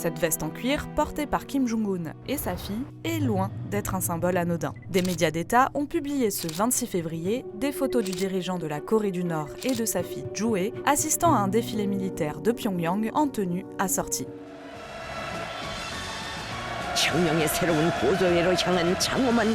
Cette veste en cuir, portée par Kim Jong-un et sa fille, est loin d'être un symbole anodin. Des médias d'État ont publié ce 26 février des photos du dirigeant de la Corée du Nord et de sa fille Joo-hae assistant à un défilé militaire de Pyongyang en tenue assortie.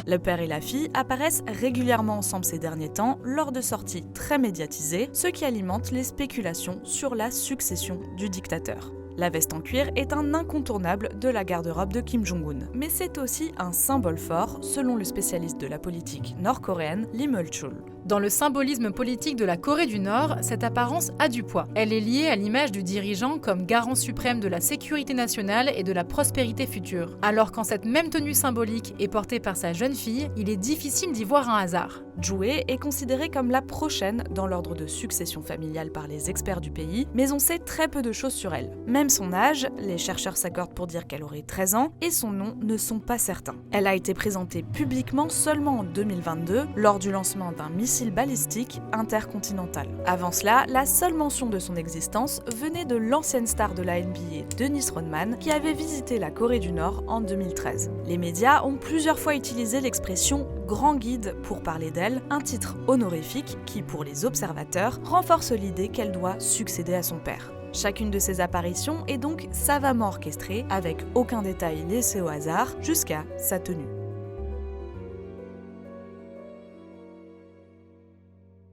Le père et la fille apparaissent régulièrement ensemble ces derniers temps lors de sorties très médiatisées, ce qui alimente les spéculations sur la succession du dictateur. La veste en cuir est un incontournable de la garde-robe de Kim Jong-un, mais c'est aussi un symbole fort, selon le spécialiste de la politique nord-coréenne Lee Meul-chul. Dans le symbolisme politique de la Corée du Nord, cette apparence a du poids. Elle est liée à l'image du dirigeant comme garant suprême de la sécurité nationale et de la prospérité future. Alors quand cette même tenue symbolique est portée par sa jeune fille, il est difficile d'y voir un hasard. Joo-hae est considérée comme la prochaine dans l'ordre de succession familiale par les experts du pays, mais on sait très peu de choses sur elle. Même son âge, les chercheurs s'accordent pour dire qu'elle aurait 13 ans, et son nom ne sont pas certains. Elle a été présentée publiquement seulement en 2022, lors du lancement d'un missile balistique intercontinental. Avant cela, la seule mention de son existence venait de l'ancienne star de la NBA, Dennis Rodman, qui avait visité la Corée du Nord en 2013. Les médias ont plusieurs fois utilisé l'expression « grand guide » pour parler d'elle, un titre honorifique qui, pour les observateurs, renforce l'idée qu'elle doit succéder à son père. Chacune de ces apparitions est donc savamment orchestrée, avec aucun détail laissé au hasard, jusqu'à sa tenue.